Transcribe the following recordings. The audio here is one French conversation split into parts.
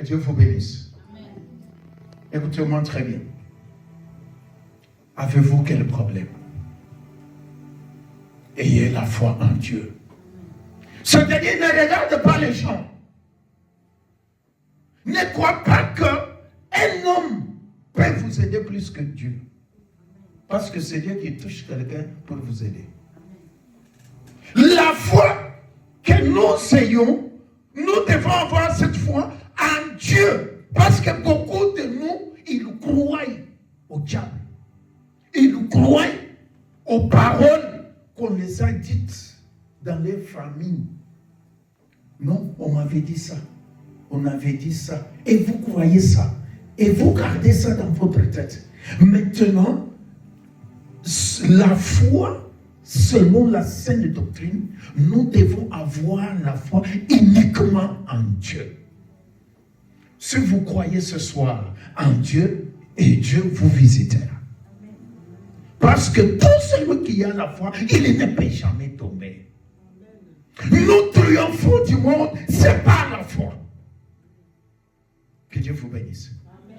Dieu vous bénisse. Écoutez-moi très bien. Avez-vous quel problème? Ayez la foi en Dieu. C'est-à-dire, ne regarde pas les gens. Ne crois pas qu'un homme peut vous aider plus que Dieu. Parce que c'est Dieu qui touche quelqu'un pour vous aider. La foi que nous ayons, nous devons avoir cette foi en Dieu. Parce que beaucoup de nous, ils croient au diable. Ils croient aux paroles qu'on les a dites dans les familles. Non, on m'avait dit ça. On avait dit ça. Et vous croyez ça. Et vous gardez ça dans votre tête. Maintenant, la foi, selon la sainte doctrine, nous devons avoir la foi uniquement en Dieu. Si vous croyez ce soir en Dieu, et Dieu vous visitera. Parce que tout celui qui a la foi, il ne peut jamais tomber. Nous triomphons du monde, c'est pas la foi. Que Dieu vous bénisse. Amen.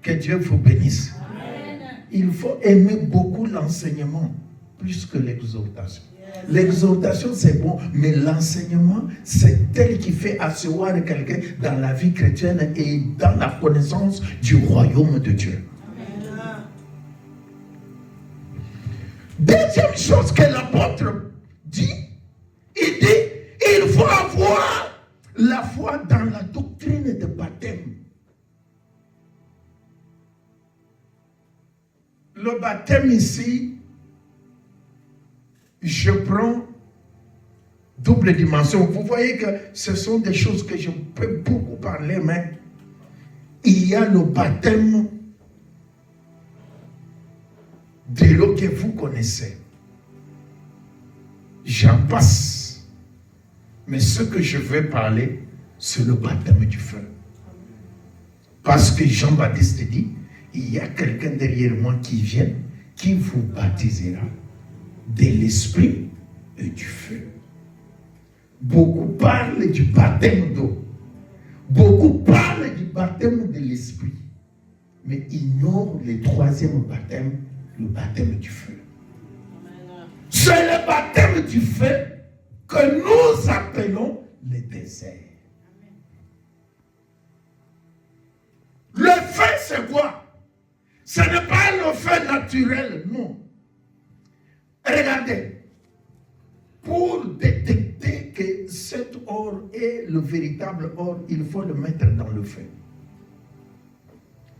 Que Dieu vous bénisse. Amen. Il faut aimer beaucoup l'enseignement plus que l'exhortation. Yes. L'exhortation c'est bon, mais l'enseignement c'est tel qui fait asseoir quelqu'un dans la vie chrétienne et dans la connaissance du royaume de Dieu. Amen. Deuxième chose que l'apôtre dit, il dit, il faut avoir la foi dans la doctrine de baptême. Le baptême ici, je prends double dimension. Vous voyez que ce sont des choses que je peux beaucoup parler, mais il y a le baptême de l'eau que vous connaissez. J'en passe. Mais ce que je veux parler, c'est le baptême du feu. Parce que Jean-Baptiste dit, il y a quelqu'un derrière moi qui vient, qui vous baptisera de l'esprit et du feu. Beaucoup parlent du baptême d'eau. Beaucoup parlent du baptême de l'esprit. Mais ignorent le troisième baptême, le baptême du feu. C'est le baptême du feu que nous appelons le désert. Le feu, c'est quoi? Ce n'est pas le feu naturel, non. Regardez, pour détecter que cet or est le véritable or, il faut le mettre dans le feu.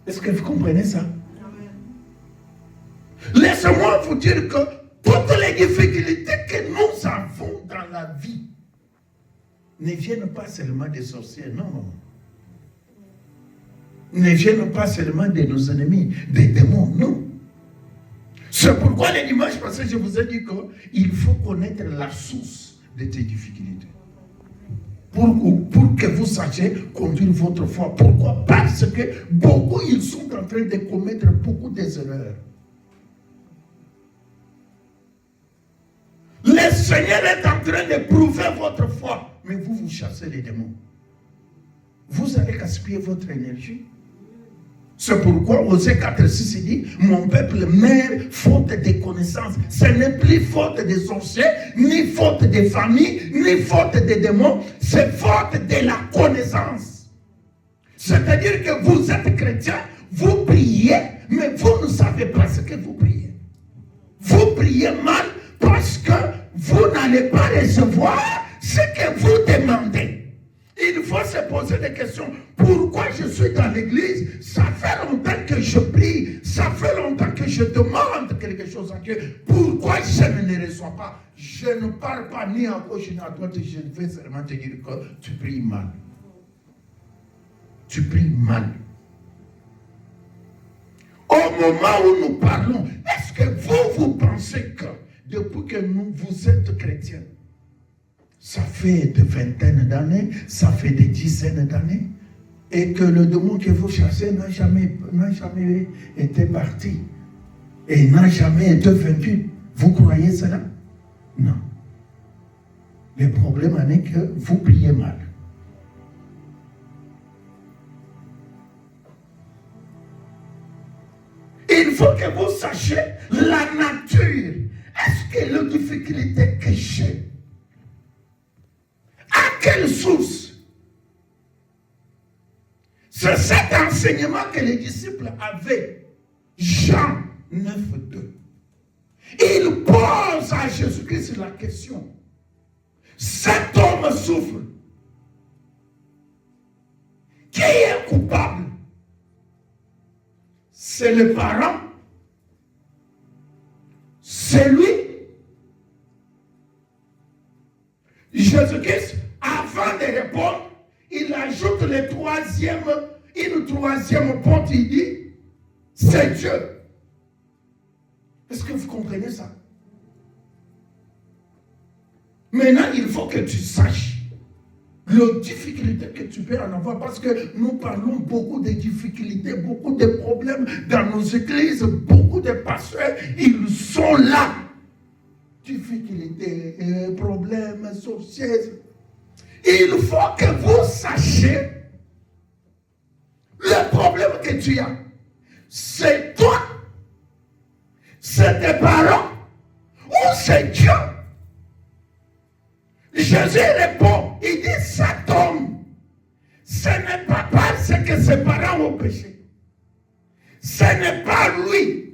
Est-ce que vous comprenez ça? Laissez-moi vous dire que toutes les difficultés que nous avons dans la vie ne viennent pas seulement des sorciers, non. Ne viennent pas seulement de nos ennemis, des démons, non. C'est pourquoi les dimanches passés, je vous ai dit qu'il faut connaître la source de tes difficultés. Pour que vous sachiez conduire votre foi. Pourquoi? Parce que beaucoup, ils sont en train de commettre beaucoup d'erreurs. Le Seigneur est en train de prouver votre foi, mais vous chassez les démons. Vous allez gaspiller votre énergie. C'est pourquoi Osée 4:6 dit, mon peuple meurt faute de connaissances. Ce n'est plus faute des sorciers, ni faute des familles, ni faute des démons, c'est faute de la connaissance. C'est-à-dire que vous êtes chrétien, vous priez, mais vous ne savez pas ce que vous priez. Vous priez mal parce que vous n'allez pas recevoir ce que vous demandez. Il faut se poser des questions. Pourquoi je suis dans l'église? Ça fait longtemps que je prie. Ça fait longtemps que je demande quelque chose à Dieu. Pourquoi je ne le reçois pas? Je ne parle pas ni à gauche ni à droite. Je vais seulement te dire que tu pries mal. Tu pries mal. Au moment où nous parlons, est-ce que vous pensez que depuis que vous êtes chrétiens, ça fait des vingtaines d'années, ça fait des dizaines d'années, et que le démon que vous chassez n'a jamais été parti, et n'a jamais été vaincu? Vous croyez cela? Non. Le problème est que vous priez mal. faut que vous sachiez la nature. Est-ce que les difficultés que j'ai, à quelle source? C'est cet enseignement que les disciples avaient. Jean 9, 2. Il pose à Jésus-Christ la question. Cet homme souffre. Qui est coupable? C'est le parent? C'est lui? Jésus-Christ, avant de répondre, il ajoute une troisième porte, il dit, c'est Dieu. Est-ce que vous comprenez ça? Maintenant, il faut que tu saches les difficultés que tu peux en avoir, parce que nous parlons beaucoup de difficultés, beaucoup de problèmes dans nos églises, beaucoup de pasteurs, ils sont là. Difficultés, problèmes, sorciers. Il faut que vous sachiez le problème que tu as. C'est toi, c'est tes parents, ou c'est Dieu? Jésus répond, il dit, cet homme, ce n'est pas parce que ses parents ont péché. Ce n'est pas lui,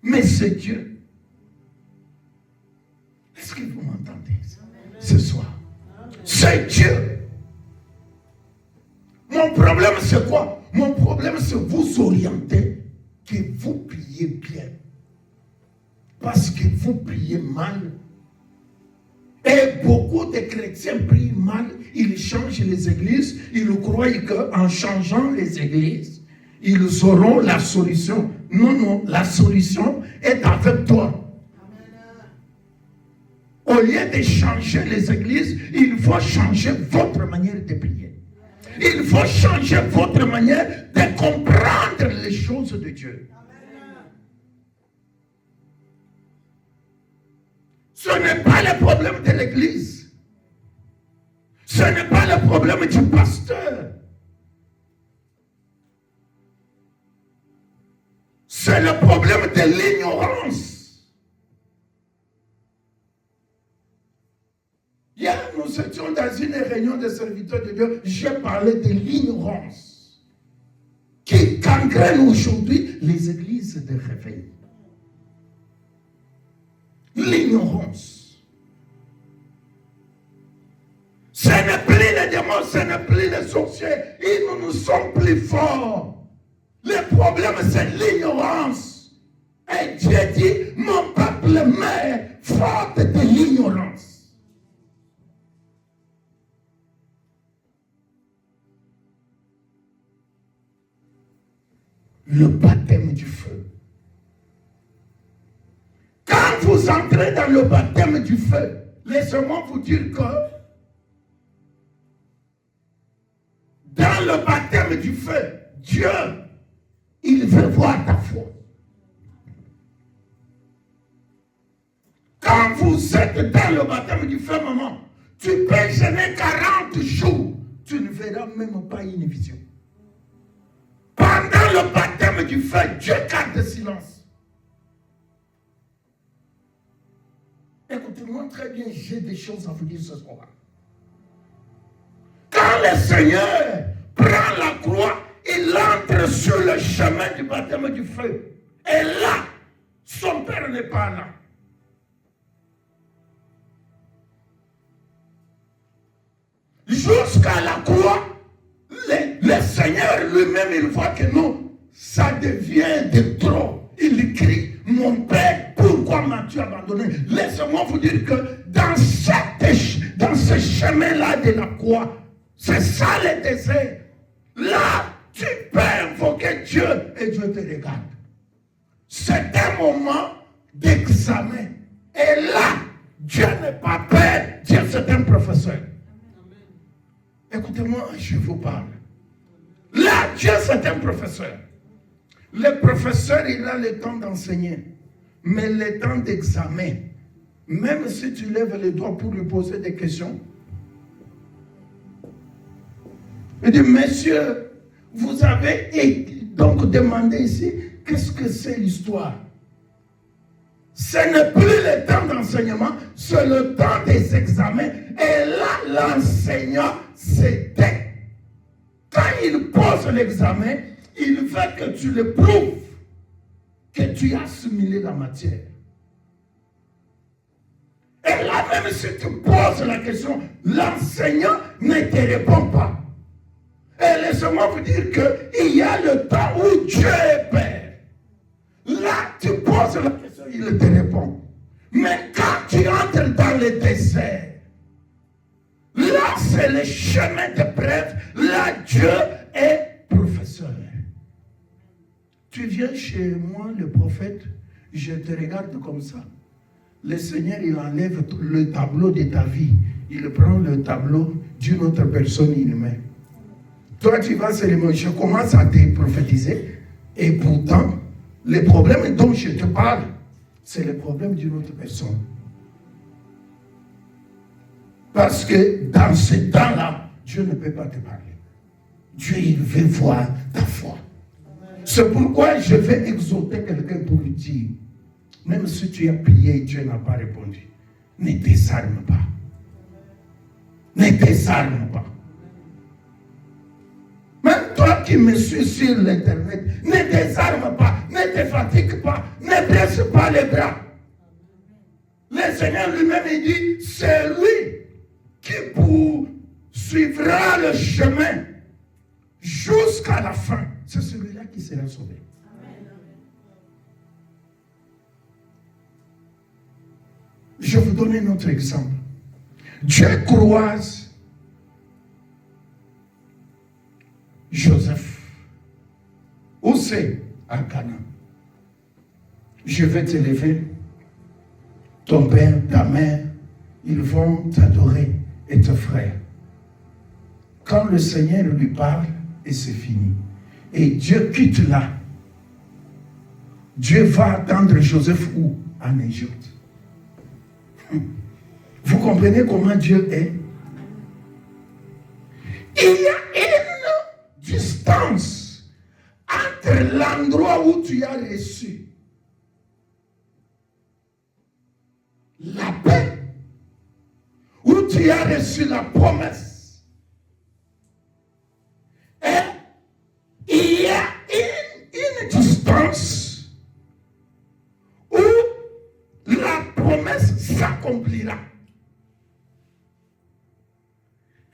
mais c'est Dieu. Est-ce que vous m'entendez ce soir? C'est Dieu. Mon problème, c'est quoi? Mon problème, c'est vous orienter, que vous priez bien. Parce que vous priez mal. Et beaucoup de chrétiens prient mal, ils changent les églises, ils croient qu'en changeant les églises, ils auront la solution. Non, la solution est avec toi. Au lieu de changer les églises, il faut changer votre manière de prier. Il faut changer votre manière de comprendre les choses de Dieu. Ce n'est pas le problème de l'église. Ce n'est pas le problème du pasteur. C'est le problème de l'ignorance. Hier, nous étions dans une réunion de serviteurs de Dieu. J'ai parlé de l'ignorance qui gangrène aujourd'hui les églises de réveil. L'ignorance. Ce n'est plus les démons, ce n'est plus les sorciers. Et nous sommes plus forts. Le problème, c'est l'ignorance. Et Dieu dit, mon peuple meurt faute de l'ignorance. Le baptême du feu. Quand vous entrez dans le baptême du feu, laissez-moi vous dire que dans le baptême du feu, Dieu, il veut voir ta foi. Quand vous êtes dans le baptême du feu, maman, tu peux jeûner 40 jours, tu ne verras même pas une vision. Pendant le baptême du feu, Dieu garde silence. Écoutez-moi très bien, j'ai des choses à vous dire ce soir. Quand le Seigneur prend la croix, il entre sur le chemin du baptême du feu. Et là, son Père n'est pas là. Jusqu'à la croix, le Seigneur lui-même, il voit que non, ça devient de trop. Il crie, mon Père, pourquoi m'as-tu abandonné? Laissez-moi vous dire que dans ce chemin-là de la croix, c'est ça le désert. Là, tu peux invoquer Dieu et Dieu te regarde. C'est un moment d'examen. Et là, Dieu n'est pas père, Dieu c'est un professeur. Écoutez-moi, je vous parle. Là, Dieu c'est un professeur. Le professeur, il a le temps d'enseigner. Mais le temps d'examen, même si tu lèves les doigts pour lui poser des questions, il dit, monsieur, vous avez donc demander ici, qu'est-ce que c'est l'histoire? Ce n'est plus le temps d'enseignement, c'est le temps des examens. Et là, l'enseignant s'éteint. Quand il pose l'examen, il veut que tu le prouves que tu as assimilé la matière. Et là, même si tu poses la question, l'enseignant ne te répond pas. Et laissez-moi vous dire qu'il y a le temps où Dieu est Père. Là, tu poses la question, il te répond. Mais quand tu entres dans le désert, là, c'est le chemin de preuve. Là, Dieu est professeur. Tu viens chez moi, le prophète, je te regarde comme ça. Le Seigneur, il enlève le tableau de ta vie. Il prend le tableau d'une autre personne, il le met. Toi, tu vas seulement, je commence à te prophétiser. Et pourtant, les problèmes dont je te parle, c'est les problèmes d'une autre personne. Parce que dans ce temps-là, Dieu ne peut pas te parler. Dieu, il veut voir ta foi. C'est pourquoi je vais exhorter quelqu'un pour lui dire, même si tu as prié et Dieu n'a pas répondu, ne désarme pas. Ne désarme pas. Même toi qui me suis sur l'internet, ne désarme pas, ne te fatigue pas, ne baisse pas les bras. Le Seigneur lui-même dit, c'est lui qui poursuivra le chemin jusqu'à la fin. C'est celui-là qui sera sauvé. Je vais vous donner un autre exemple. Dieu croise Joseph. Où c'est? À Canaan. Je vais t'élever. Ton père, ta mère, ils vont t'adorer et tes frères. Quand le Seigneur lui parle, et c'est fini. Et Dieu quitte là. Dieu va attendre Joseph où? En Égypte. Vous comprenez comment Dieu est? Il y a une distance entre l'endroit où tu as reçu la paix, où tu as reçu la promesse, et il y a une distance où la promesse s'accomplira.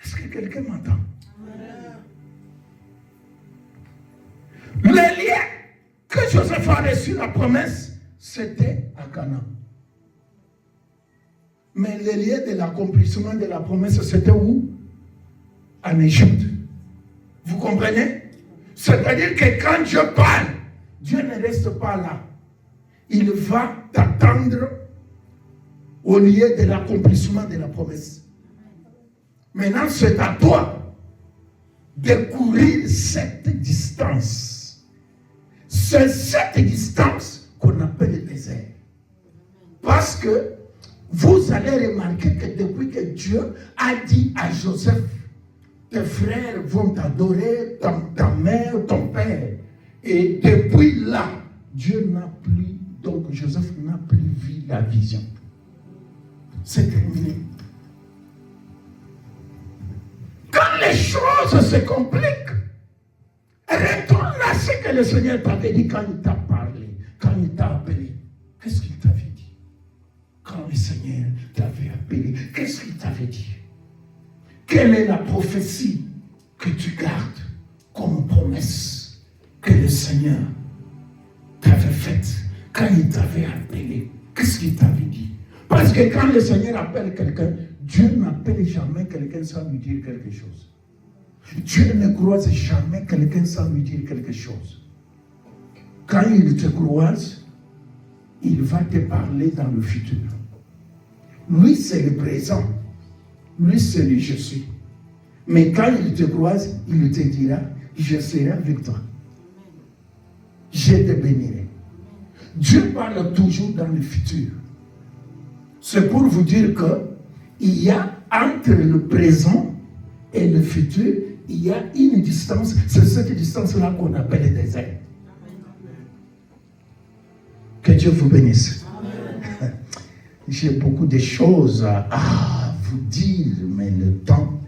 Est-ce que quelqu'un m'entend? Le lien que Joseph a reçu la promesse, c'était à Canaan. Mais le lien de l'accomplissement de la promesse, c'était où? En Égypte. Vous comprenez? C'est-à-dire que quand Dieu parle, Dieu ne reste pas là. Il va t'attendre au lieu de l'accomplissement de la promesse. Maintenant, c'est à toi de courir cette distance. C'est cette distance qu'on appelle le désert. Parce que vous allez remarquer que depuis que Dieu a dit à Joseph, tes frères vont t'adorer, ta mère, ton père. Et depuis là, Dieu n'a plus, donc Joseph n'a plus vu la vision. C'est terminé. Quand les choses se compliquent, retourne à ce que le Seigneur t'avait dit quand il t'a parlé, quand il t'a appelé. Qu'est-ce qu'il t'avait dit? Quand le Seigneur t'avait appelé, qu'est-ce qu'il t'avait dit? Quelle est la prophétie que tu gardes comme promesse que le Seigneur t'avait faite quand il t'avait appelé? Qu'est-ce qu'il t'avait dit? Parce que quand le Seigneur appelle quelqu'un, Dieu n'appelle jamais quelqu'un sans lui dire quelque chose. Dieu ne croise jamais quelqu'un sans lui dire quelque chose. Quand il te croise, il va te parler dans le futur. Lui, c'est le présent. Lui, c'est le je suis. Mais quand il te croise, il te dira, je serai avec toi. Je te bénirai. Dieu parle toujours dans le futur. C'est pour vous dire qu'il y a entre le présent et le futur, il y a une distance, c'est cette distance-là qu'on appelle le désert. Que Dieu vous bénisse. Amen. J'ai beaucoup de choses à vous dire, mais le temps.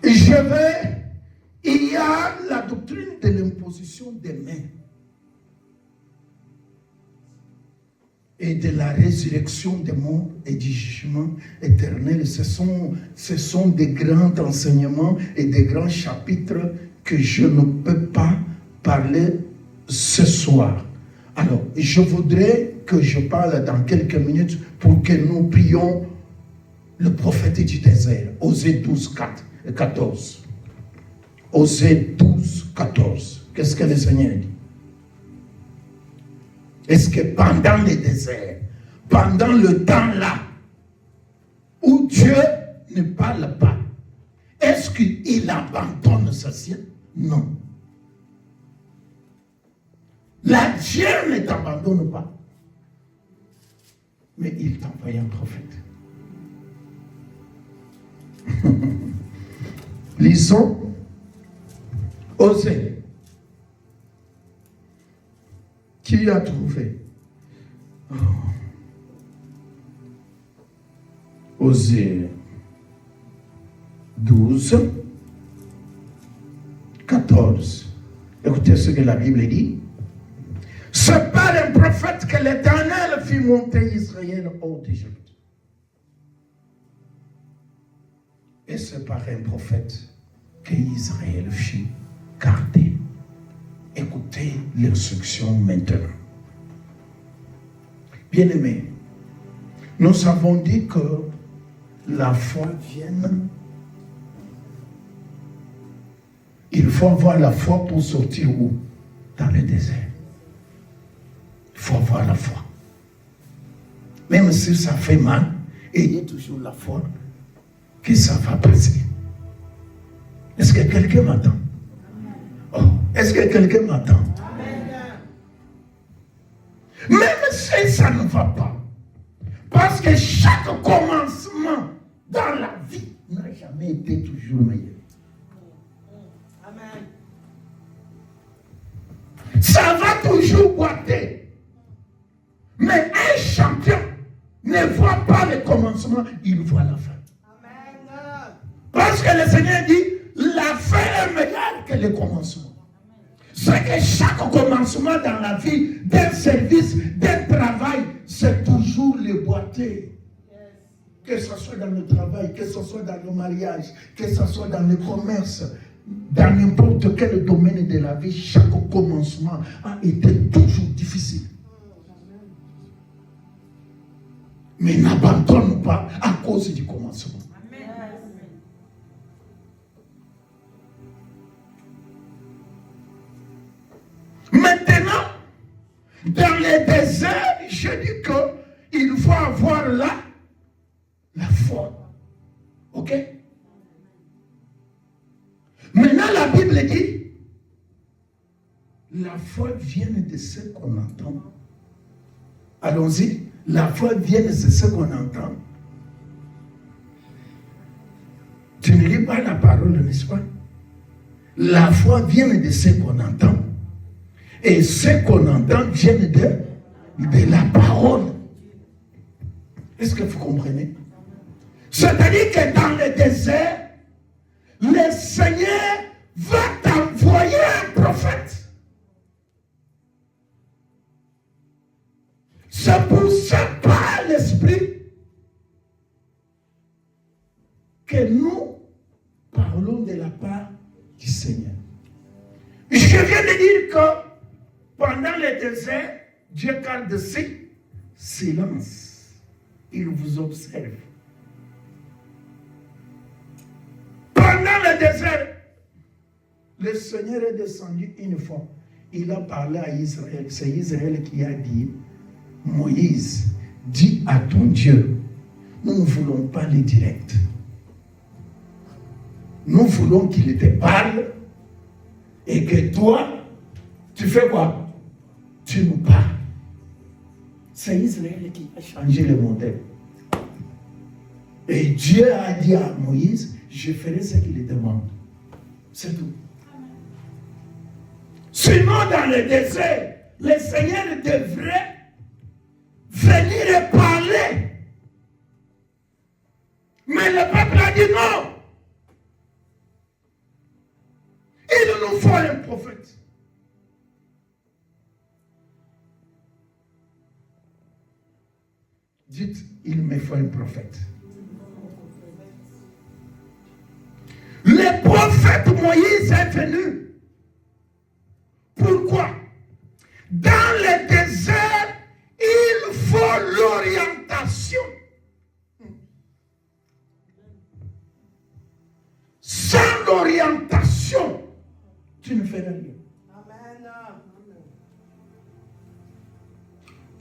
Il y a la doctrine de l'imposition des mains et de la résurrection des morts et du jugement éternel. Ce sont des grands enseignements et des grands chapitres que je ne peux pas parler ce soir. Alors, je voudrais que je parle dans quelques minutes pour que nous prions le prophète du désert, Osée 12, 14. Osée 12, 14. Qu'est-ce que le Seigneur dit? Est-ce que pendant le désert, pendant le temps là, où Dieu ne parle pas, est-ce qu'il abandonne sa ciel? Non. La Dieu ne t'abandonne pas. Mais il t'envoie un prophète. Lisons Osée. Qui a trouvé? Osée 12, 14. Écoutez ce que la Bible dit. C'est par un prophète que l'Éternel fit monter Israël hors d'Égypte. Et c'est par un prophète que Israël fut gardé. Écoutez l'instruction maintenant. Bien-aimés, nous avons dit que la foi vienne. Il faut avoir la foi pour sortir où? Dans le désert. Il faut avoir la foi. Même si ça fait mal, ayez toujours la foi que ça va passer. Est-ce que quelqu'un m'entend? Oh, est-ce que quelqu'un m'entend? Même si ça ne va pas, parce que chaque commencement dans la vie n'a jamais été toujours meilleur. Amen. Ça va toujours boiter. Mais un champion ne voit pas le commencement, il voit la fin. Amen. Parce que le Seigneur dit, la fin est meilleure que le commencement. C'est que chaque commencement dans la vie, d'un service, d'un travail, c'est toujours le boiter. Que ce soit dans le travail, que ce soit dans le mariage, que ce soit dans le commerce, dans n'importe quel domaine de la vie, chaque commencement a été toujours difficile. Mais n'abandonne pas à cause du commencement. Maintenant, dans les déserts, je dis qu'il faut avoir la foi. Ok? Maintenant, la Bible dit, la foi vient de ce qu'on entend. Allons-y. La foi vient de ce qu'on entend. Tu ne lis pas la parole, n'est-ce pas? La foi vient de ce qu'on entend. Et ce qu'on entend vient de la parole. Est-ce que vous comprenez? C'est-à-dire que dans le désert, le Seigneur va t'envoyer un prophète. C'est pour ça, par l'Esprit, que nous parlons de la part du Seigneur. Je viens de dire que pendant le désert, Dieu garde silence. Il vous observe. Pendant le désert, le Seigneur est descendu une fois. Il a parlé à Israël. C'est Israël qui a dit, Moïse, dis à ton Dieu, nous ne voulons pas les directs. Nous voulons qu'il te parle et que toi, tu fais quoi? Tu nous parles. C'est Israël qui a changé le modèle. Et Dieu a dit à Moïse, je ferai ce qu'il demande. C'est tout. Sinon, dans le désert, le Seigneur devrait venir et parler. Mais le peuple a dit non. Il nous faut un prophète. Dites, il me faut un prophète. Le prophète Moïse est venu. Pourquoi? Dans le désert, il faut l'orientation. Sans l'orientation, tu ne feras rien. Amen.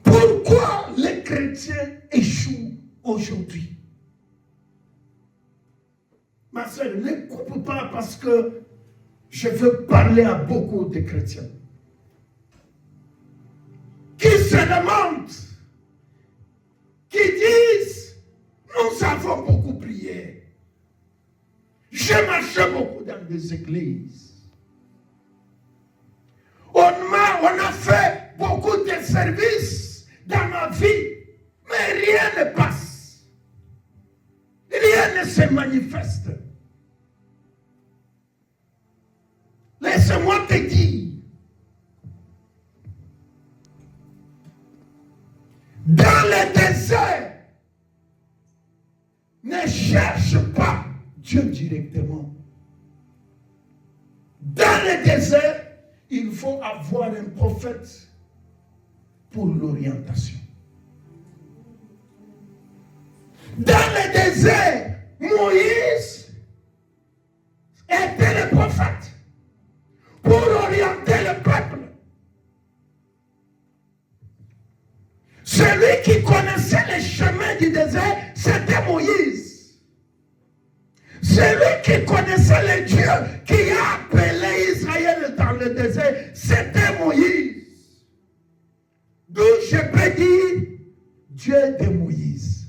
Pourquoi les chrétiens échouent aujourd'hui? Ma soeur, ne coupe pas parce que je veux parler à beaucoup de chrétiens qui se demandent, qui disent, nous avons beaucoup prié. J'ai marché beaucoup dans des églises. On a fait beaucoup de services dans ma vie, mais rien ne passe. Rien ne se manifeste. Laisse-moi te dire, dans le désert, ne cherche pas Dieu directement. Dans le désert, il faut avoir un prophète pour l'orientation. Dans le désert, Moïse était le prophète pour orienter le peuple. Celui qui connaissait les chemins du désert, c'était Moïse. Celui qui connaissait le Dieu qui a appelé Israël dans le désert, c'était Moïse. D'où je peux dire Dieu de Moïse.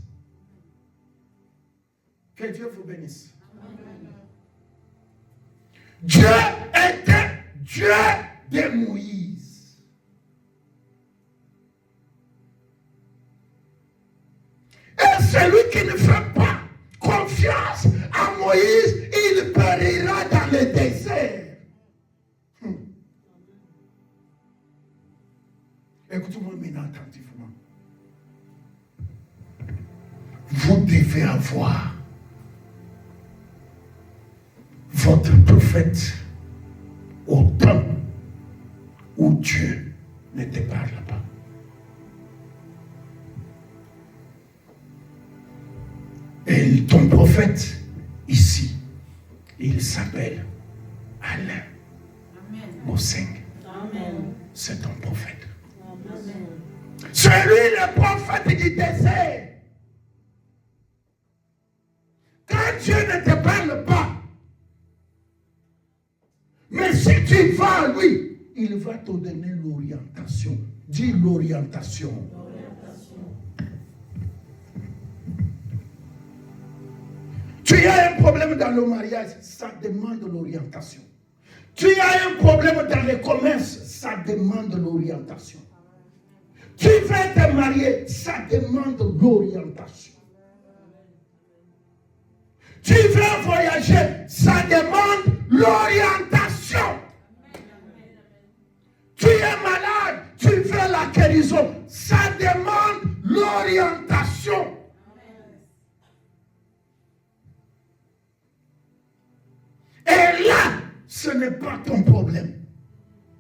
Que Dieu vous bénisse. Dieu était Dieu de Moïse. Et celui qui ne fait pas confiance à Moïse, il périra dans le désert. Écoutez-moi maintenant attentivement. Vous devez avoir votre prophète au temps où Dieu ne te parle pas. Et ton prophète, ici, il s'appelle Alain Boseng. C'est ton prophète. Amen. C'est lui le prophète du désert. Quand Dieu ne te parle pas, mais si tu vas à lui, il va te donner l'orientation. Dis l'orientation. Tu as un problème dans le mariage, ça demande l'orientation. Tu as un problème dans le commerce, ça demande l'orientation. Tu veux te marier, ça demande l'orientation. Tu veux voyager, ça demande l'orientation. Tu es malade, tu veux la guérison, ça demande l'orientation. Et là, ce n'est pas ton problème,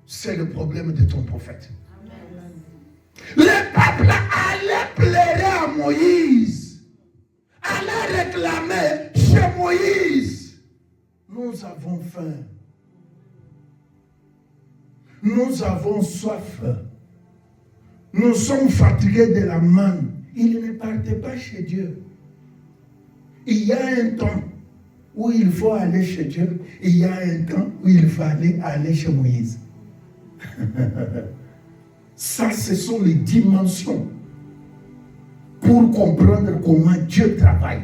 c'est le problème de ton prophète. Amen. Le peuple allait pleurer à Moïse, allait réclamer chez Moïse. Nous avons faim. Nous avons soif. Nous sommes fatigués de la manne. Il ne partait pas chez Dieu. Il y a un temps où il faut aller chez Dieu. Il y a un temps où il faut aller chez Moïse. Ça, ce sont les dimensions pour comprendre comment Dieu travaille.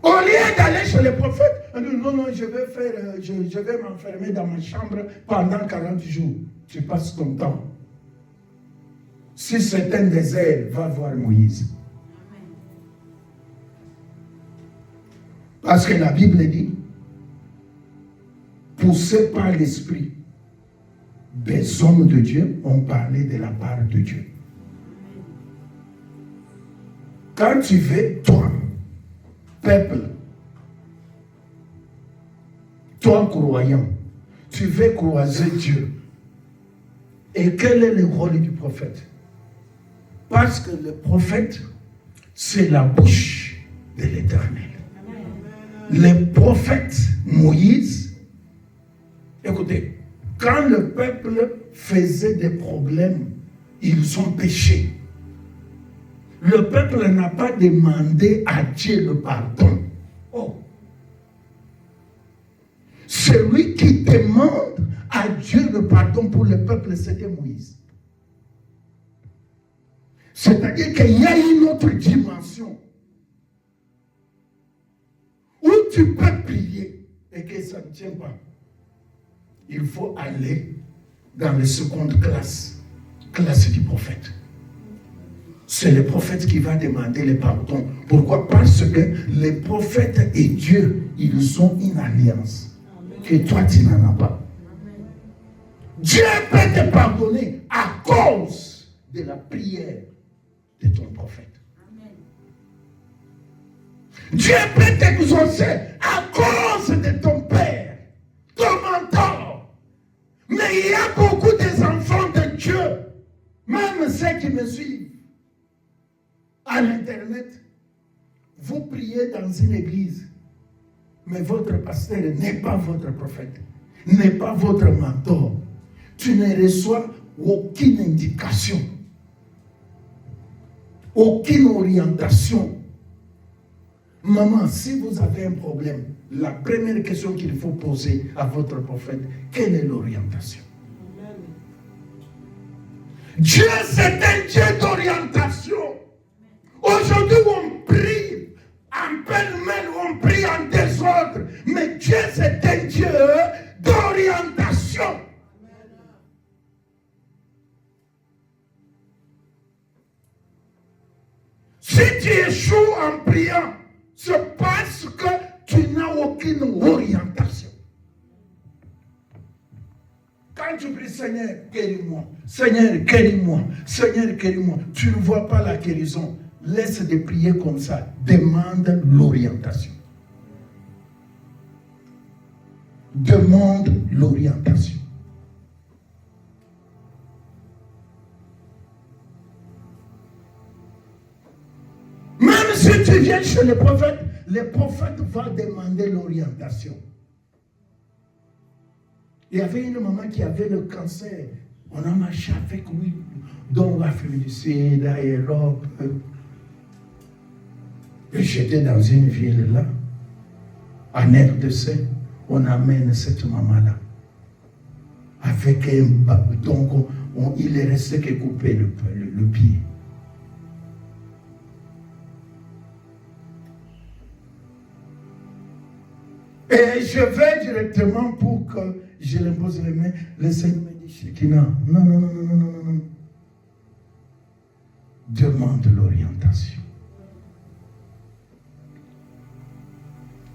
Au lieu d'aller chez les prophètes, on dit non, je vais m'enfermer dans ma chambre pendant 40 jours. Tu passes ton temps. Si c'est un désert, va voir Moïse. Parce que la Bible dit, poussés par l'esprit, des hommes de Dieu ont parlé de la part de Dieu. Quand tu veux, toi, peuple, toi croyant, tu veux croiser Dieu. Et quel est le rôle du prophète? Parce que le prophète, c'est la bouche de l'Éternel. Le prophète Moïse, écoutez, quand le peuple faisait des problèmes, ils ont péché. Le peuple n'a pas demandé à Dieu le pardon. Oh. Celui qui demande à Dieu le pardon pour le peuple, c'était Moïse. C'est-à-dire qu'il y a une autre dimension où tu peux prier et que ça ne tient pas. Il faut aller dans la seconde classe du prophète. C'est le prophète qui va demander le pardon. Pourquoi? Parce que les prophètes et Dieu, ils ont une alliance que toi tu n'en as pas. Dieu peut te pardonner à cause de la prière de ton prophète. Dieu peut t'exaucer à cause de ton père, ton mentor. Mais il y a beaucoup des enfants de Dieu, même ceux qui me suivent à l'internet. Vous priez dans une église, mais votre pasteur n'est pas votre prophète, n'est pas votre mentor. Tu ne reçois aucune indication, aucune orientation. Maman, si vous avez un problème, la première question qu'il faut poser à votre prophète, quelle est l'orientation? Dieu, c'est un Dieu d'orientation. Aujourd'hui, on prie en pêle-mêle, on prie en désordre, mais Dieu, c'est un Dieu d'orientation. Si tu échoues en priant, c'est parce que tu n'as aucune orientation. Quand tu pries, Seigneur, guéris-moi, Seigneur, guéris-moi, Seigneur, guéris-moi, tu ne vois pas la guérison. Laisse de prier comme ça. Demande l'orientation. Demande l'orientation. Même si tu viens chez le prophète va demander l'orientation. Il y avait une maman qui avait le cancer. On a marché avec lui dans l'Afrique du Sud, à l'Europe. Et j'étais dans une ville là, en RDC. On amène cette maman-là. Avec un bâton. Donc, il est resté que couper le pied. Et je vais directement pour que je lui pose les mains. Le Seigneur me dit, Shekina, non. Demande l'orientation.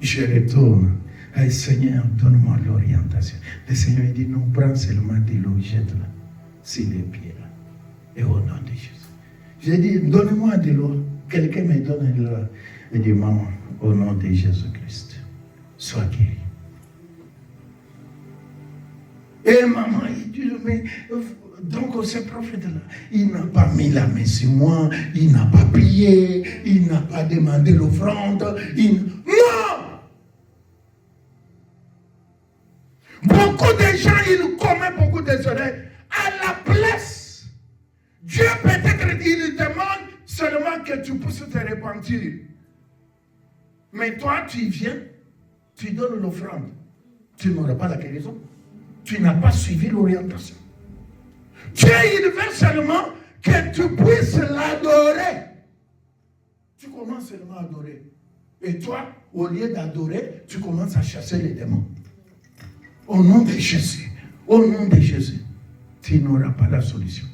Je retourne. Hey, Seigneur, donne-moi l'orientation. Le Seigneur dit, non, prends seulement de l'eau, jette-la sur les pieds là. Et au nom de Jésus. J'ai dit, donne-moi de l'eau. Quelqu'un me donne de l'eau. Il dit, maman, au nom de Jésus-Christ, sois guéri. Et maman, il dit, mais donc ce prophète-là, il n'a pas mis la main sur moi, il n'a pas prié, il n'a pas demandé l'offrande. Non! Beaucoup de gens, ils commettent beaucoup d'erreurs. À la place, Dieu peut-être, il demande seulement que tu puisses te repentir. Mais toi, tu viens, tu donnes l'offrande. Tu n'auras pas la guérison. Tu n'as pas suivi l'orientation. Dieu, il veut seulement que tu puisses l'adorer. Tu commences seulement à adorer. Et toi, Au lieu d'adorer, tu commences à chasser les démons. Au nom de Jésus, au nom de Jésus, tu n'auras pas la solution.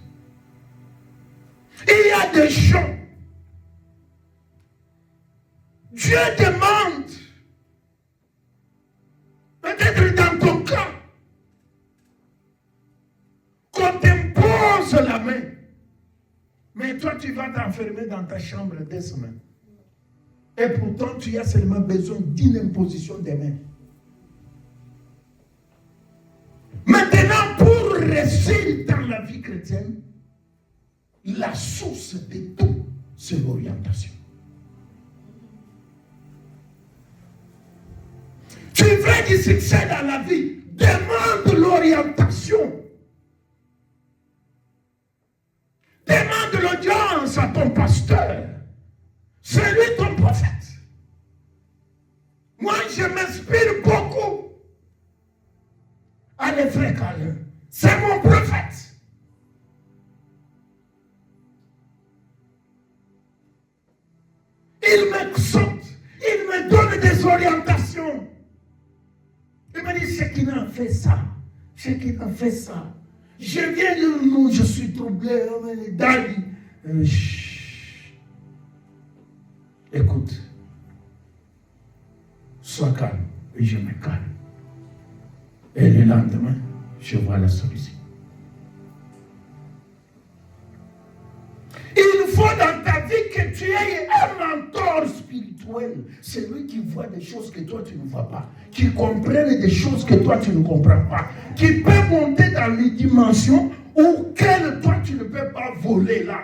Il y a des gens, Dieu demande, peut-être dans ton cas, qu'on t'impose la main. Mais toi, tu vas t'enfermer dans ta chambre 2 semaines. Et pourtant, tu as seulement besoin d'une imposition des mains. Maintenant, pour réussir dans la vie chrétienne, la source de tout, c'est l'orientation. Tu veux du succès dans la vie, demande l'orientation. Demande l'audience à ton pasteur. C'est lui ton prophète. Moi, je m'inspire beaucoup à l'effet Calin. C'est mon prophète. Il m'exhorte, il me donne des orientations. Il me dit, c'est qui n'a fait ça, c'est qui n'a fait ça. Je viens de nous, je suis troublé, Daddy. Écoute, sois calme, et je me calme. Et le lendemain, je vois la solution. Il faut dans ta vie que tu aies un mentor spirituel. C'est lui qui voit des choses que toi tu ne vois pas. Qui comprenne des choses que toi tu ne comprends pas. Qui peut monter dans les dimensions auxquelles toi tu ne peux pas voler là.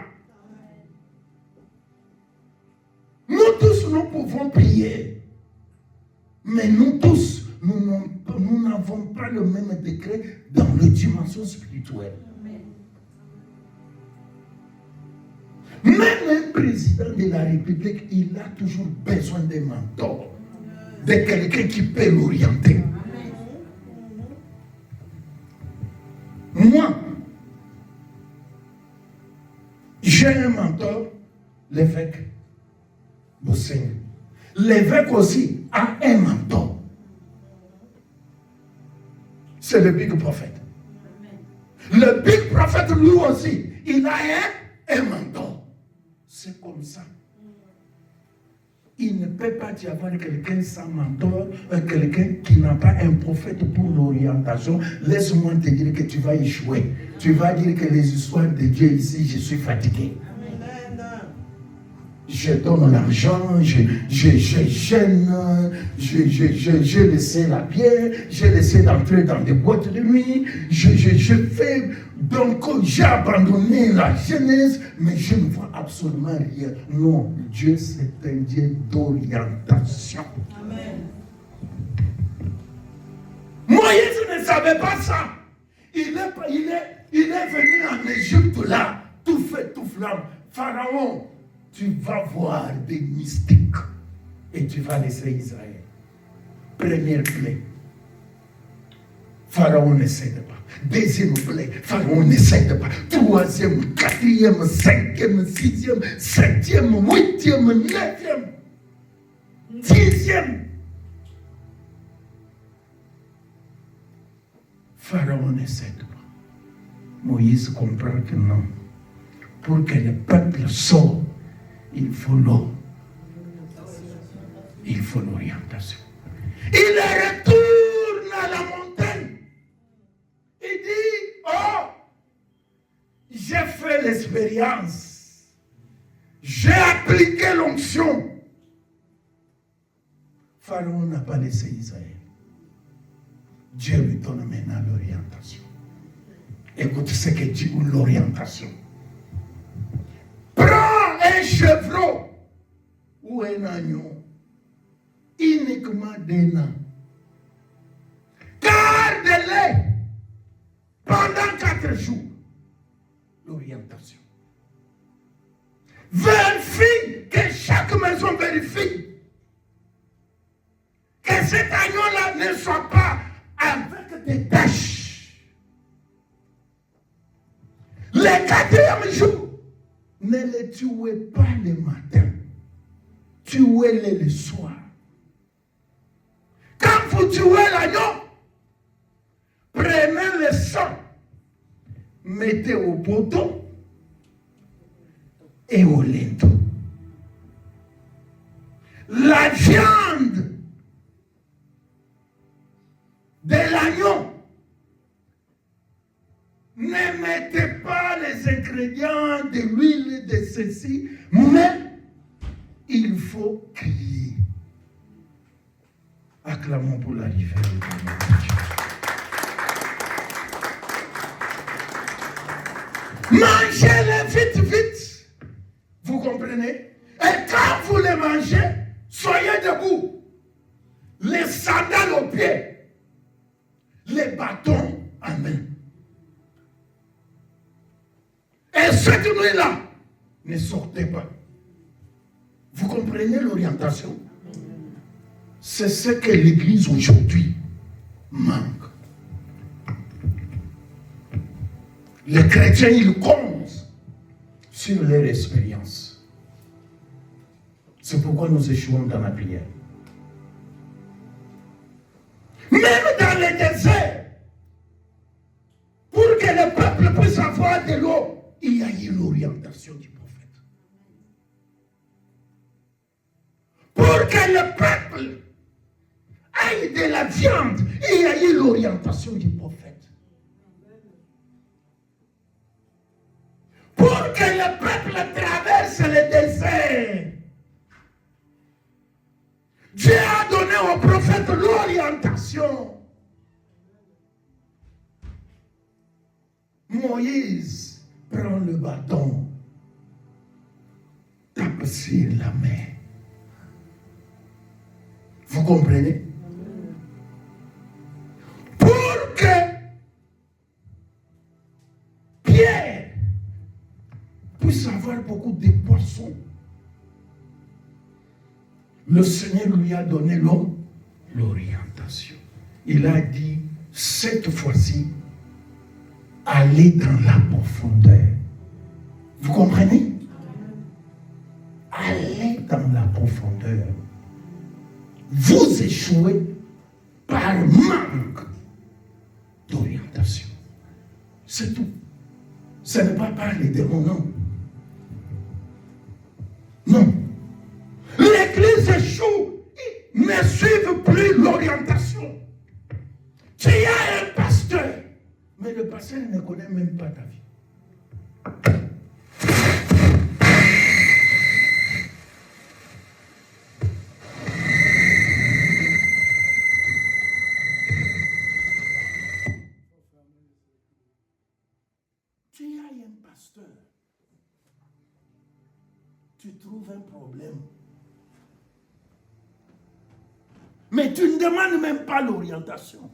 Nous tous, nous pouvons prier. Mais nous tous, nous n'avons pas le même degré dans les dimensions spirituelles. Même un président de la République, il a toujours besoin d'un mentor, de quelqu'un qui peut l'orienter. Moi, j'ai un mentor, l'évêque Bossin. L'évêque aussi a un mentor. C'est le big prophète. Le big prophète, lui aussi, il a un mentor. C'est comme ça. Il ne peut pas y avoir quelqu'un sans mentor, quelqu'un qui n'a pas un prophète pour l'orientation. Laisse-moi te dire que tu vas échouer. Tu vas dire que les histoires de Dieu ici, je suis fatigué. Je donne l'argent, je gêne, j'ai laissé la bière, j'ai laissé d'entrer dans des boîtes de nuit, je fais, donc j'ai abandonné la jeunesse, mais je ne vois absolument rien. Non, Dieu c'est un Dieu d'orientation. Amen. Moïse ne savait pas ça. Il est venu en Égypte là, tout fait, tout flamme. Pharaon, tu vas voir des mystiques et tu vas laisser Israël. Première plaie, Pharaon ne cède pas. Deuxième plaie, Pharaon ne cède pas. Troisième, quatrième, cinquième, sixième, septième, huitième, neuvième, 10e. Pharaon ne cède pas. Moïse comprend que non. Pour que le peuple sorte, il faut l'eau. Il faut l'orientation. Il retourne à la montagne. Il dit, oh, j'ai fait l'expérience. J'ai appliqué l'onction. Pharaon n'a pas laissé Israël. Dieu lui donne maintenant l'orientation. Écoute ce que dit l'orientation. Prends un chevreau ou un agneau, uniquement d'un an. Garde-les pendant 4 jours. L'orientation. Vérifie que chaque maison vérifie que cet agneau-là ne soit pas avec des taches. Le 4e jour, ne les tuez pas le matin. Tuez-les le soir. vous tuez l'agneau, prenez le sang, mettez au poteau et au linteau. La viande de l'agneau, ne mettez pas les ingrédients de l'huile de ceci, mais il faut crier. Acclamons pour l'arrivée de Dieu. Mangez-les vite, vite. Vous comprenez? Et quand vous les mangez, soyez debout. Les sandales aux pieds. Les bâtons en main. Et cette nuit-là, ne sortez pas. Vous comprenez l'orientation? C'est ce que l'Église aujourd'hui manque. Les chrétiens, ils comptent sur leur expérience. C'est pourquoi nous échouons dans la prière. Même dans les déserts, pour que le peuple puisse avoir de l'eau, il y a eu l'orientation du prophète. Pour que le peuple ait de la viande, il y a eu l'orientation du prophète. Pour que le peuple traverse le désert, Dieu a donné au prophète l'orientation. Moïse prend le bâton, tape sur la mer. Vous comprenez? Pour que Pierre puisse avoir beaucoup de poissons, le Seigneur lui a donné l'orientation. Il a dit, cette fois-ci, allez dans la profondeur. Vous comprenez? Allez dans la profondeur. Vous échouez par manque d'orientation. C'est tout. Ce n'est pas par les démons, non. Non. L'église échoue. Ils ne suivent plus l'orientation. Tu as un pasteur, mais le pasteur ne connaît même pas ta vie. Tu as un pasteur, tu trouves un problème, mais tu ne demandes même pas l'orientation.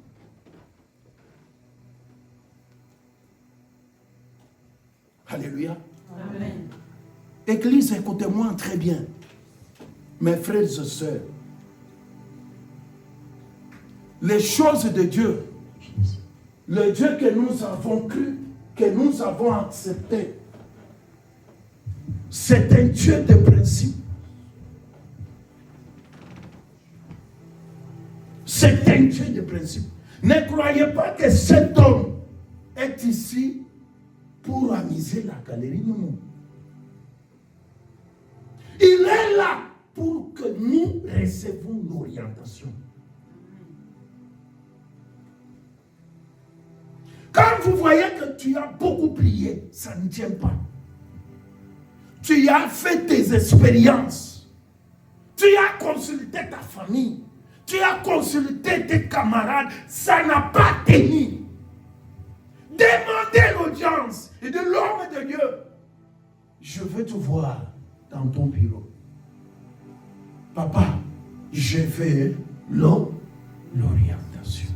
Alléluia. Amen. Église, écoutez-moi très bien. Mes frères et sœurs, les choses de Dieu, le Dieu que nous avons cru, que nous avons accepté, c'est un Dieu de principe. C'est un Dieu de principe. Ne croyez pas que cet homme est ici pour amuser la galerie, non. Il est là pour que nous recevions l'orientation. Quand vous voyez que tu as beaucoup prié, ça ne tient pas. Tu as fait tes expériences. Tu as consulté ta famille. Tu as consulté tes camarades. Ça n'a pas tenu. Demandez l'audience et de l'homme de Dieu. Je veux te voir dans ton bureau. Papa, je veux l'orientation.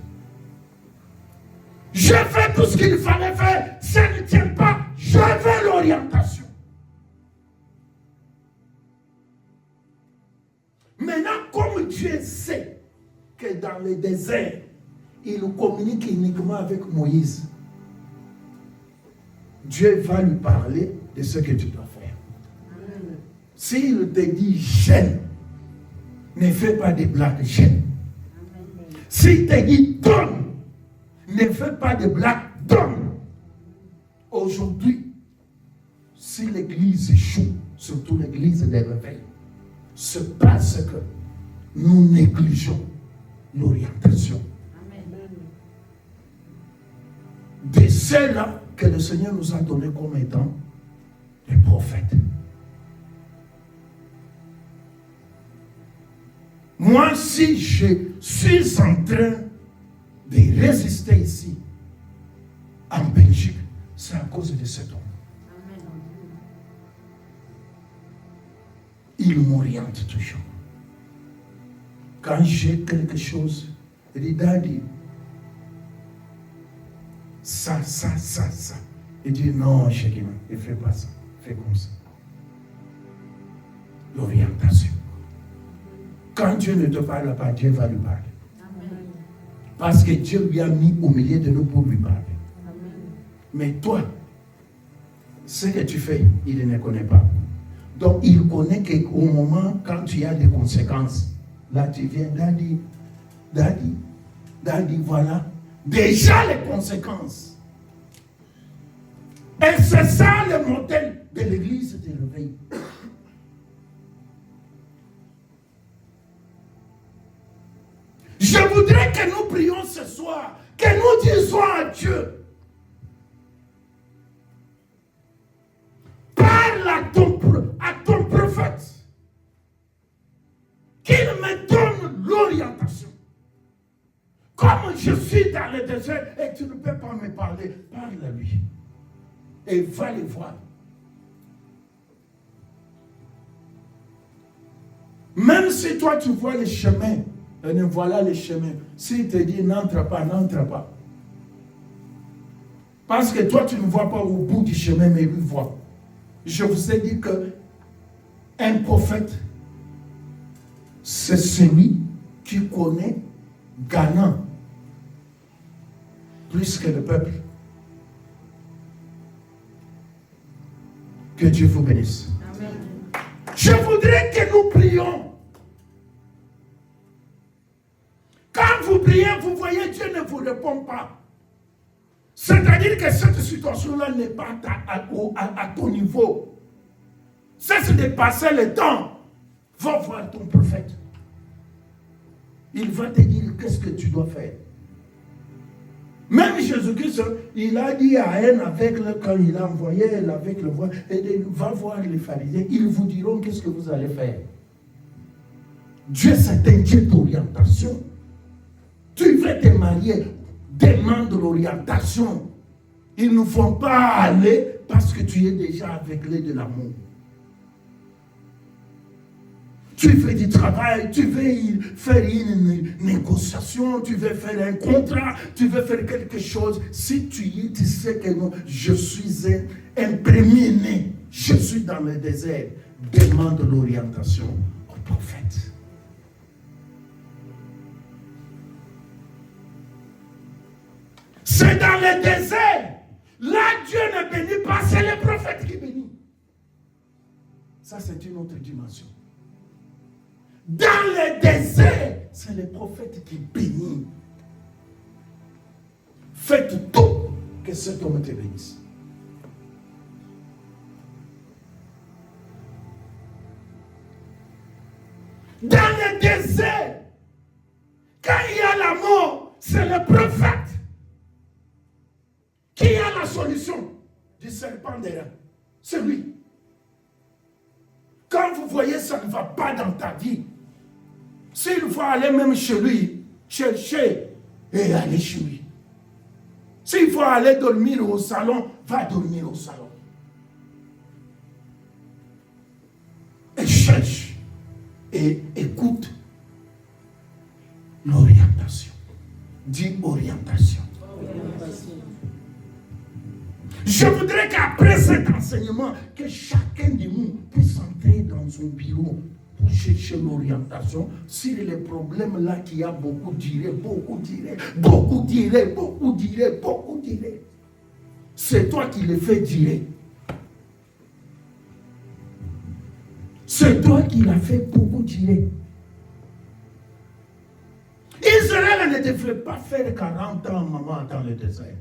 Je fais tout ce qu'il fallait faire. Ça ne tient pas. Je veux l'orientation. Maintenant, comme Dieu sait que dans le désert, il communique uniquement avec Moïse, Dieu va lui parler de ce que tu dois faire. S'il te dit jeûne, ne fais pas des blagues, jeûne. S'il te dit donne, ne fais pas de blagues, donne. Aujourd'hui, si l'église échoue, surtout l'église des réveils, c'est parce que nous négligeons l'orientation. De ceux-là que le Seigneur nous a donné comme étant les prophètes. Moi, si je suis en train de résister ici, en Belgique, c'est à cause de cet homme. Il m'oriente toujours. Quand j'ai quelque chose, il dit, Daddy, ça. Il dit, non, Shekinah, ne fais pas ça, fais comme ça. L'orientation. Quand Dieu ne te parle pas, Dieu va lui parler. Amen. Parce que Dieu lui a mis au milieu de nous pour lui parler. Amen. Mais toi, ce que tu fais, il ne connaît pas. Donc, il connaît qu'au moment, quand tu as des conséquences, là, tu viens, Daddy, voilà. Déjà les conséquences. Et c'est ça le modèle de l'église de réveil. Je voudrais que nous prions ce soir, que nous disons à Dieu, parle à ton prophète, qu'il me donne l'orientation. Comme je suis dans le désert et tu ne peux pas me parler, parle à lui et va le voir. Même si toi tu vois les chemins, et voilà les chemins. S'il te dit n'entre pas, n'entre pas. Parce que toi tu ne vois pas au bout du chemin, mais lui voit. Je vous ai dit que un prophète, c'est celui qui connaît gagnant plus que le peuple. Que Dieu vous bénisse. Amen. Je voudrais que nous prions. Quand vous priez, vous voyez, Dieu ne vous répond pas. C'est-à-dire que cette situation-là n'est pas à ton niveau. Cesse de passer le temps. Va voir ton prophète. Il va te dire qu'est-ce que tu dois faire. Même Jésus-Christ, il a dit à un aveugle, quand il a envoyé l'aveugle voir, va voir les pharisiens, ils vous diront qu'est-ce que vous allez faire. Dieu, c'est un Dieu d'orientation. Tu veux te marier, demande l'orientation. Ils ne vont pas aller parce que tu es déjà aveuglé de l'amour. Tu fais du travail, tu veux faire une négociation, tu veux faire un contrat, tu veux faire quelque chose. Si tu y es, tu sais que non, je suis un premier-né, je suis dans le désert. Demande l'orientation au prophète. C'est dans le désert. Là, Dieu ne bénit pas, c'est le prophète qui bénit. Ça, c'est une autre dimension. Dans le désert, c'est le prophète qui bénit. Faites tout que cet homme te bénisse. Dans le désert, quand il y a la mort, c'est le prophète qui a la solution du serpent des reins. C'est lui. Quand vous voyez ça ne va pas dans ta vie, s'il faut aller même chez lui, chercher et aller chez lui. S'il faut aller dormir au salon, va dormir au salon. Et cherche et écoute l'orientation. Dis orientation. Je voudrais qu'après cet enseignement, que chacun de nous puisse entrer dans son bureau pour chercher l'orientation sur les problèmes là qu'il y a beaucoup diraient. C'est toi qui les fais dire. C'est toi qui l'as fait beaucoup dire. Israël ne devrais pas faire 40 ans, maman, dans le désert.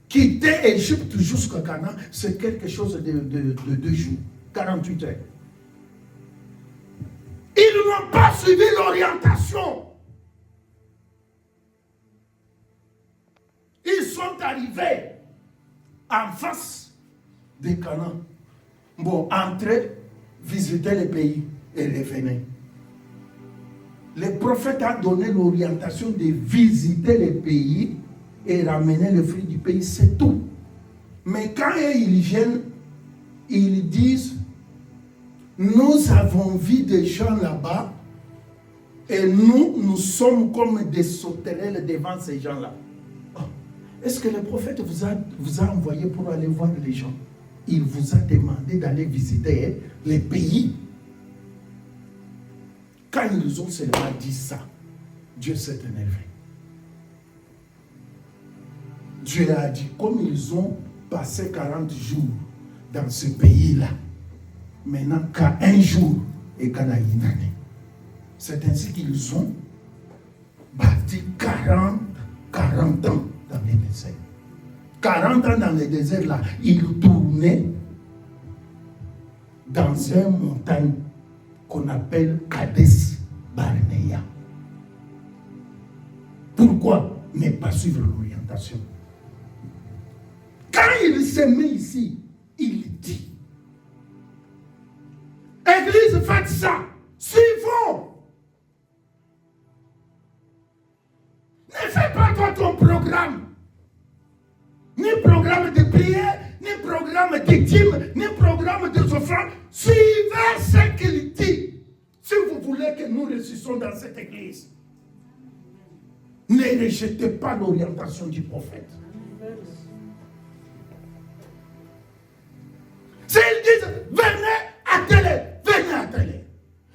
Quitter Égypte jusqu'à Canaan, c'est quelque chose de 2 jours, 48 heures. Ils n'ont pas suivi l'orientation. Ils sont arrivés en face de Canaan. Bon, entrez, visitez le pays et revenez. Le prophète a donné l'orientation de visiter le pays et ramener le fruit du pays, c'est tout. Mais quand ils viennent, ils disent, nous avons vu des gens là-bas et nous sommes comme des sauterelles devant ces gens-là. Oh. Est-ce que le prophète vous a envoyé pour aller voir les gens? Il vous a demandé d'aller visiter les pays. Quand ils ont seulement dit ça, Dieu s'est énervé. Dieu a dit, comme ils ont passé 40 jours dans ce pays-là, maintenant qu'à un jour et qu'à une année. C'est ainsi qu'ils ont bâti 40 ans dans les déserts. 40 ans dans les déserts là, ils tournaient dans une montagne qu'on appelle Kades Barnea. Pourquoi ne pas suivre l'orientation? Quand il se met ici, il dit, Église, faites ça, suivons. Ne fais pas toi ton programme. Ni programme de prière, ni programme d'étime, ni programme de offrandes. Suivez ce qu'il dit. Si vous voulez que nous ressuscions dans cette église, ne rejetez pas l'orientation du prophète. S'ils disent, venez à télé, venez à télé.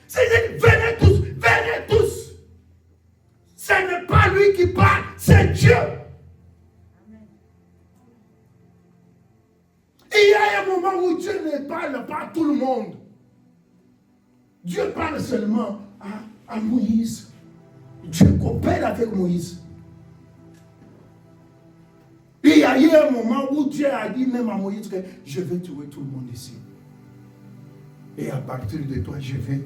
S'ils disent, venez tous. Ce n'est pas lui qui parle, c'est Dieu. Il y a un moment où Dieu ne parle pas à tout le monde. Dieu parle seulement à Moïse. Dieu coopère avec Moïse. Il y a eu un moment où Dieu a dit même à Moïse que je vais tuer tout le monde ici. Et à partir de toi, je vais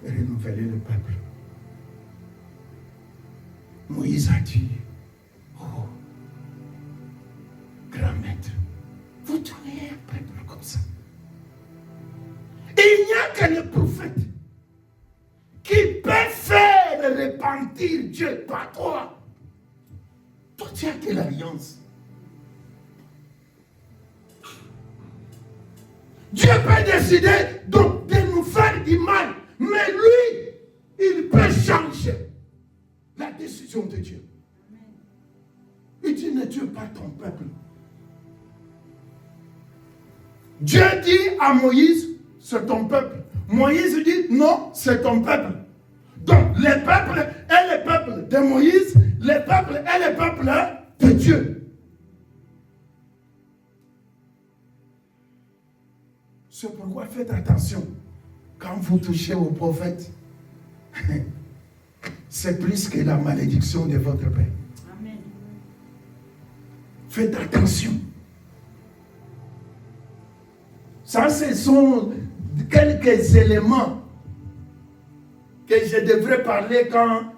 renouveler le peuple. Moïse a dit, oh, grand maître, vous tuez un peuple comme ça. Il n'y a que le prophète qui peut faire repentir Dieu, pas toi. Toi, tu as quelle alliance? Dieu peut décider de nous faire du mal, mais lui, il peut changer la décision de Dieu. Il dit, ne tue pas ton peuple. Dieu dit à Moïse, c'est ton peuple. Moïse dit, non, c'est ton peuple. Donc, le peuple est le peuple de Moïse, le peuple est le peuple de Dieu. C'est pourquoi faites attention. Quand vous touchez au prophète, c'est plus que la malédiction de votre père. Amen. Faites attention. Ça, ce sont quelques éléments que je devrais parler quand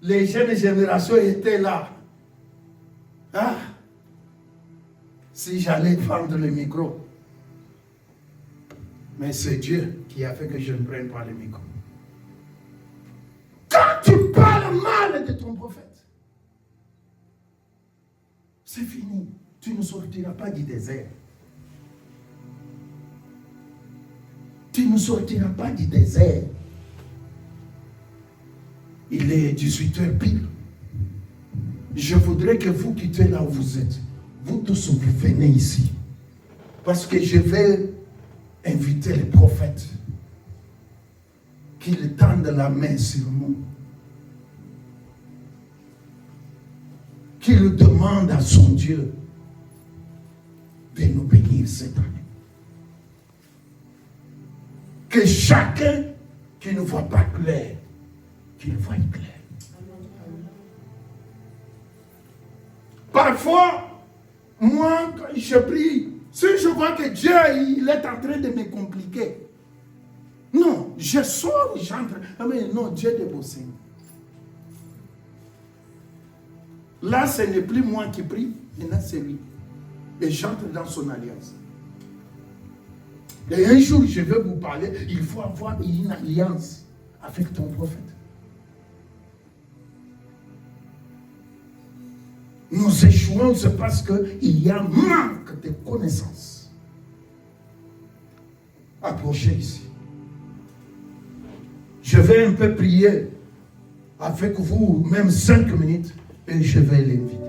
les jeunes générations étaient là. Ah, si j'allais prendre le micro. Mais c'est Dieu qui a fait que je ne prenne pas le micro. Quand tu parles mal de ton prophète, c'est fini. Tu ne sortiras pas du désert. Tu ne sortiras pas du désert. Il est 18h pile. Je voudrais que vous quittez là où vous êtes. Vous tous, vous venez ici. Parce que je vais inviter les prophètes qu'ils tendent la main sur nous. Qu'il demande à son Dieu de nous bénir cette année. Que chacun qui ne voit pas clair, qu'il voie clair. Parfois, moi, quand je prie, si je vois que Dieu il est en train de me compliquer, non, je sors, j'entre. Mais non, Dieu de beau Seigneur. Là, ce n'est plus moi qui prie, maintenant c'est lui. Et j'entre dans son alliance. Et un jour, je vais vous parler, il faut avoir une alliance avec ton prophète. Nous échouons, c'est parce qu'il y a un manque de connaissances. Approchez ici. Je vais un peu prier avec vous, même 5 minutes, et je vais l'inviter.